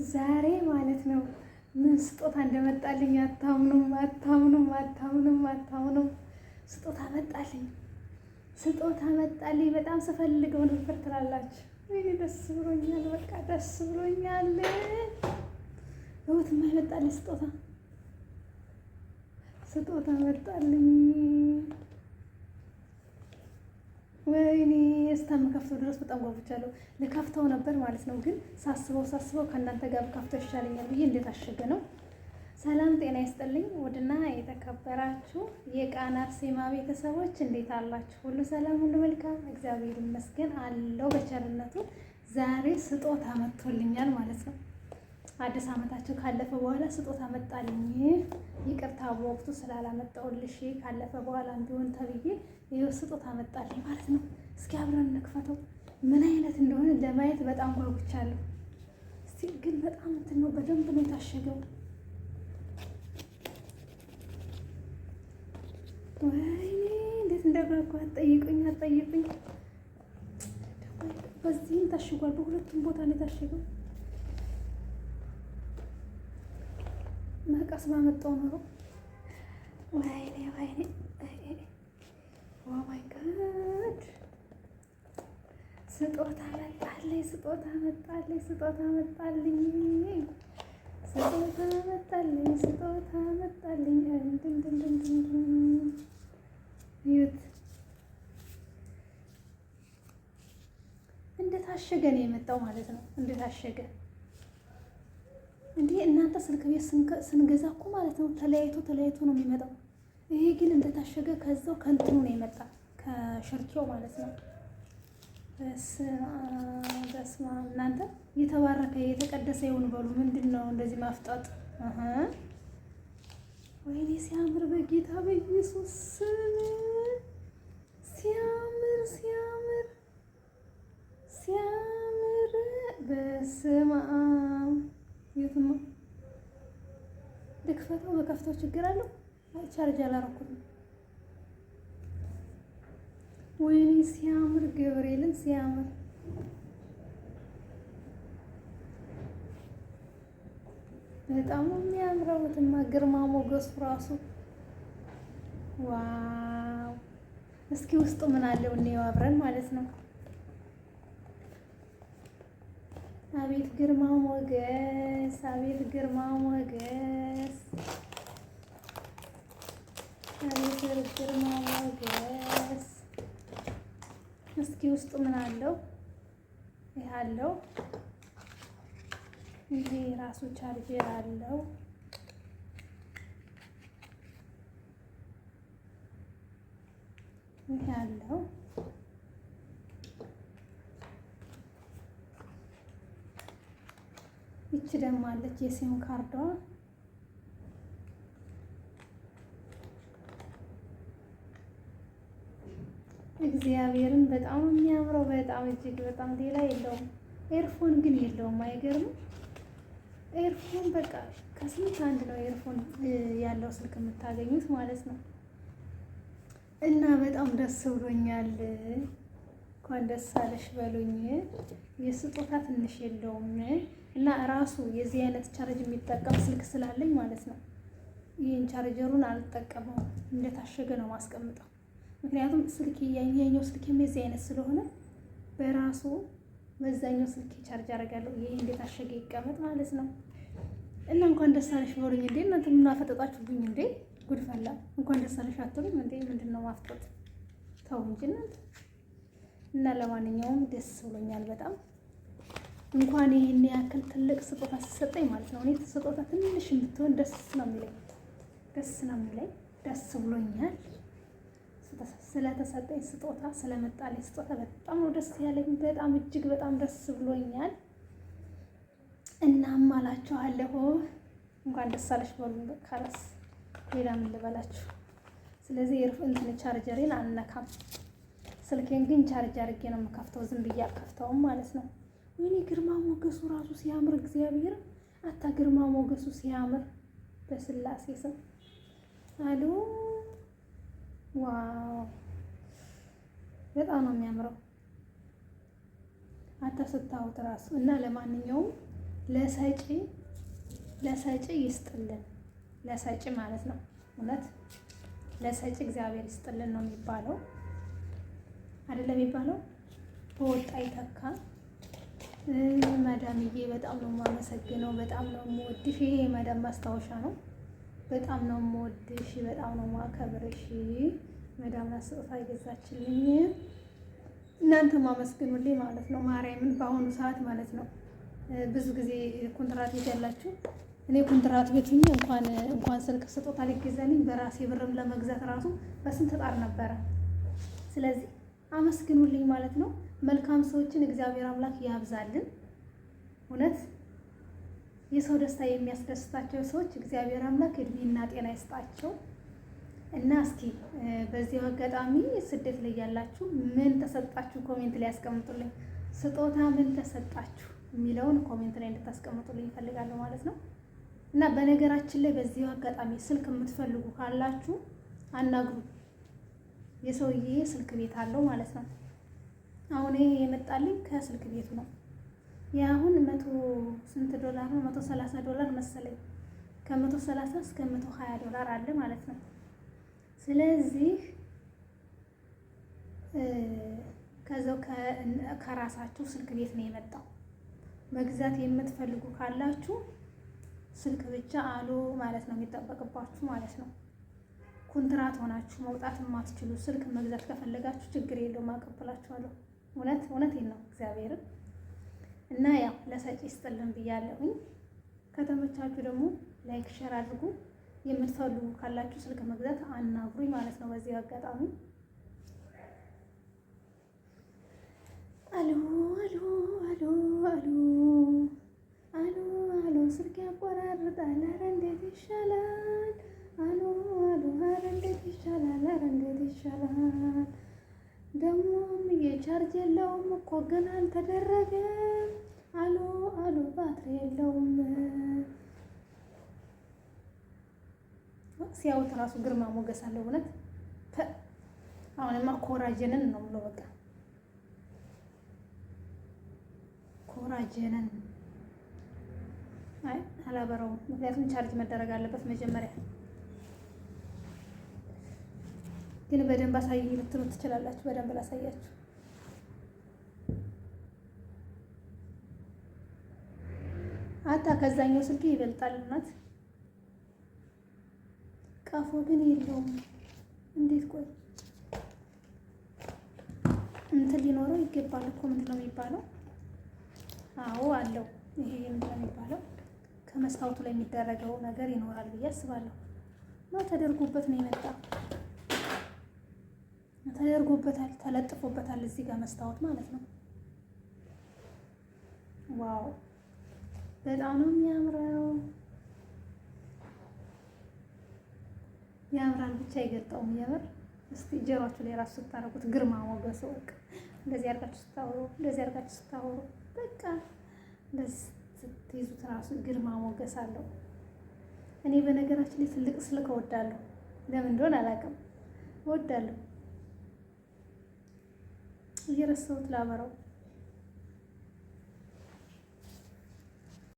ዛሬ ማለት ነው ምን ስጦታ እንደመጣልኝ አታምኑም፣ አታምኑም፣ አታምኑም፣ አታምኑም። ስጦታ መጣልኝ፣ ስጦታ መጣልኝ። በጣም ስፈልገው ነበር ትላላችሁ። ወይኔ ደስ ብሎኛል፣ በቃ ደስ ብሎኛል። እውትማ ይመጣልኝ ስጦታ መጣልኝ። ወይኔ እስከምከፍተው ድረስ በጣም ጓጉቻለሁ። ልከፍተው ነበር ማለት ነው፣ ግን ሳስበው ከእናንተ ጋር ከፍተው ይሻለኛል ብዬ እንዴት አሸገ ነው። ሰላም ጤና ይስጥልኝ። ውድና የተከበራችሁ የቃና አርሴማ ቤተሰቦች እንዴት አላችሁ? ሁሉ ሰላም፣ ሁሉ መልካም፣ እግዚአብሔር ይመስገን አለው በቸርነቱ። ዛሬ ስጦታ መጥቶልኛል ማለት ነው። አዲስ ዓመታቸው ካለፈ በኋላ ስጦታ መጣልኝ። ይቅርታ በወቅቱ ስላላመጣሁልሽ ካለፈ በኋላ እንዲሆን ተብዬ ይኸው ስጦታ መጣልኝ ማለት ነው። እስኪ አብረን እንክፈተው። ምን አይነት እንደሆነ ለማየት በጣም ጓጉቻለሁ። እስቲ ግን በጣም እንትን ነው፣ በደንብ ነው የታሸገው። ወይኔ እንዴት እንደጓጓ አትጠይቁኝ፣ አትጠይቁኝ። በዚህም ታሽጓል፣ በሁለቱም ቦታ ነው የታሸገው። መቀስ ባመጣው ኖሮ ወይኔ ወይኔ፣ ኦ ማይ ጋድ! ስጦታ መጣልኝ፣ ስጦታ መጣልኝ፣ ስጦታ መጣልኝ፣ ስጦታ መጣልኝ፣ ስጦታ መጣልኝ። ይሁት እንደታሸገ ነው የመጣው ማለት ነው። እንደታሸገ እንዴ እናንተ ስልክ ቤት ስንገዛ እኮ ማለት ነው ተለያይቶ ነው የሚመጣው። ይሄ ግን እንደታሸገ ከዛው ከእንትኑ ነው የመጣ ከሽርኪው ማለት ነው። በስመ አብ እናንተ የተባረከ የተቀደሰ ይሁን በሉ። ምንድን ነው እንደዚህ ማፍጣጥ? ወይኔ ሲያምር፣ በጌታ በኢየሱስ ሲያምር፣ ሲያምር፣ ሲያምር። በስመ አብ የትማ ልክፈተው? በከፍተው ችግር አለው? ቻርጅ አላረኩትም። ወይኔ ሲያምር፣ ገብርኤልን ሲያምር። በጣም ነው የሚያምረው። ትማ ግርማ ሞገሱ ራሱ ዋው! እስኪ ውስጡ ምን አለው እንየው አብረን ማለት ነው። አቤት ግርማ ሞገስ! አቤት ግርማ ሞገስ! አቤት ግርማ ሞገስ! እስኪ ውስጡ ምን አለው? ይሄ አለው። ይሄ ራሱ ቻርጀር አለው። ይሄ አለው። ይቺ ደግሞ አለች የሲም ካርዷ። እግዚአብሔርን በጣም የሚያምረው፣ በጣም እጅግ በጣም ሌላ የለውም። ኤርፎን ግን የለውም። አይገርምም? ኤርፎን በቃ ከስንት አንድ ነው ኤርፎን ያለው ስልክ የምታገኙት ማለት ነው። እና በጣም ደስ ብሎኛል። እንኳን ደስ አለሽ በሉኝ። የስጦታ ትንሽ የለውም እና ራሱ የዚህ አይነት ቻርጅ የሚጠቀም ስልክ ስላለኝ ማለት ነው ይህን ቻርጀሩን አልጠቀመውም። እንደታሸገ ነው ማስቀምጠው። ምክንያቱም ስልክ ያኛው ስልክ የዚህ አይነት ስለሆነ በራሱ በዛኛው ስልክ ቻርጅ አደርጋለሁ። ይሄ እንደታሸገ ይቀመጥ ማለት ነው። እና እንኳን ደስ አለሽ በሉኝ። እንዴ እናንተ ምን አፈጠጣችሁብኝ እንዴ? ጉድ ፈላ። እንኳን ደስ አለሽ አትሉም እንዴ? ምንድነው ማፍጠጥ? ተው እንጂ እናንተ። እና ለማንኛውም ደስ ብሎኛል በጣም። እንኳን ይሄን ያክል ትልቅ ስጦታ ሲሰጠኝ ማለት ነው። እኔ ስጦታ ትንሽ ብትሆን ደስ ነው የሚለኝ፣ ደስ ነው የሚለኝ። ደስ ብሎኛል ስለተሰጠኝ ስጦታ፣ ስለመጣልኝ ስጦታ በጣም ነው ደስ ያለኝ። በጣም እጅግ በጣም ደስ ብሎኛል። እናም አላችኋለሁ እንኳን ደስ አለሽ በሉ። ካላስ ሌላ ምን ልበላችሁ? ስለዚህ እንትን ቻርጀሬን አልነካም። ስልኬን ግን ቻርጅ አድርጌ ነው የምከፍተው። ዝም ብዬ አልከፍተውም ማለት ነው። ወይኔ ግርማ ሞገሱ ራሱ ሲያምር፣ እግዚአብሔር አታ ግርማ ሞገሱ ሲያምር፣ በስላሴ ስም አሉ። ዋው በጣም ነው የሚያምረው አታ ስታዩት ራሱ። እና ለማንኛውም ለሰጪ ለሰጪ ይስጥልን፣ ለሰጪ ማለት ነው። እውነት ለሰጪ እግዚአብሔር ይስጥልን ነው የሚባለው አይደለም የሚባለው? በወጣ ይተካ። ማዳምዬ በጣም ነው የማመሰግነው፣ በጣም ነው የምወድሽ። ይሄ የማዳም ማስታወሻ ነው። በጣም ነው የምወድሽ፣ በጣም ነው የማከብርሽ። ማዳም ስጦታ ይገዛችልኝ። እናንተ ማመስግኑልኝ ማለት ነው። ማርያምን በአሁኑ ሰዓት ማለት ነው ብዙ ጊዜ ኮንትራት ቤት ያላችሁ፣ እኔ ኮንትራት ቤት ሁኜ እንኳን ስልክ ስጦታ ሊገዛልኝ በራሴ ብርም ለመግዛት ራሱ በስንት ጣር ነበረ። ስለዚህ አመስግኑልኝ ማለት ነው። መልካም ሰዎችን እግዚአብሔር አምላክ ያብዛልን። እውነት የሰው ደስታ የሚያስደስታቸው ሰዎች እግዚአብሔር አምላክ እድሜና ጤና ይስጣቸው። እና እስኪ በዚሁ አጋጣሚ ስደት ላይ ያላችሁ ምን ተሰጣችሁ ኮሜንት ላይ ያስቀምጡልኝ። ስጦታ ምን ተሰጣችሁ የሚለውን ኮሜንት ላይ እንድታስቀምጡልኝ እፈልጋለሁ ማለት ነው። እና በነገራችን ላይ በዚሁ አጋጣሚ ስልክ የምትፈልጉ ካላችሁ አናግሩ። የሰውዬ ስልክ ቤት አለው ማለት ነው። አሁን ይሄ የመጣልኝ ከስልክ ቤቱ ነው። የአሁን ስንት ዶላር ነው? $130 መሰለኝ። ከ130 እስከ $120 አለ ማለት ነው። ስለዚህ ከዛው ከራሳችሁ ስልክ ቤት ነው የመጣው። መግዛት የምትፈልጉ ካላችሁ ስልክ ብቻ አሉ ማለት ነው የሚጠበቅባችሁ ማለት ነው። ኮንትራት ሆናችሁ መውጣት የማትችሉ ስልክ መግዛት ከፈለጋችሁ ችግር የለውም፣ አቀብላችኋለሁ። እውነቴን ነው እግዚአብሔርን። እና ያው ለሰጪ ይስጥልን ብያለሁኝ። ከተመቻችሁ ደግሞ ላይክ ሼር አድርጉ። የምትፈልጉ ካላችሁ ስልክ መግዛት አናግሩኝ ማለት ነው። በዚህ አጋጣሚ አሎ አሎ አሎ አሎ አሎ አሎ ስልክ ያቆራርጣል። ኧረ እንዴት ይሻላል? አሎ አሎ ኧረ እንዴት ይሻላል? ኧረ እንዴት ይሻላል? ደግሞም የቻርጅ የለውም እኮ ገና አልተደረገም። አሎ አሎ ባትሪ የለውም። ሲያዩት እራሱ ግርማ ሞገስ አለው። እውነት አሁንማ ኮራጀንን ነው ብሎ በቃ ኮራጀንን። አይ አላበራውም፣ ምክንያቱም ቻርጅ መደረግ አለበት መጀመሪያ። ግን በደንብ አሳይ ልትሉ ትችላላችሁ። በደንብ ላሳያችሁ። አታ ከዛኛው ስልክ ይበልጣል። እናት ቀፎ ግን የለውም። እንዴት? ቆይ እንትን ሊኖረው ይገባል እኮ። ምንድን ነው የሚባለው? አዎ አለው። ይሄ ምንድን ነው የሚባለው? ከመስታወቱ ላይ የሚደረገው ነገር ይኖራል ብዬ አስባለሁ። ነው ተደርጎበት ነው የመጣ ተደርጎበታል፣ ተለጥፎበታል እዚህ ጋር መስታወት ማለት ነው። ዋው በጣም ነው የሚያምረው። ያምራል ብቻ አይገልጠውም። የምር እስቲ ጀሯችሁ ላይ ራሱ ስታረጉት ግርማ ሞገሱ በቃ እንደዚህ አድርጋችሁ ስታወሩ፣ እንደዚህ አድርጋችሁ ስታወሩ በቃ እንደዚህ ስትይዙት ራሱ ግርማ ሞገስ አለው። እኔ በነገራችን ላይ ትልቅ ስልክ እወዳለሁ። ለምን እንደሆነ አላውቅም፣ እወዳለሁ። እየረሳሁት ላበራው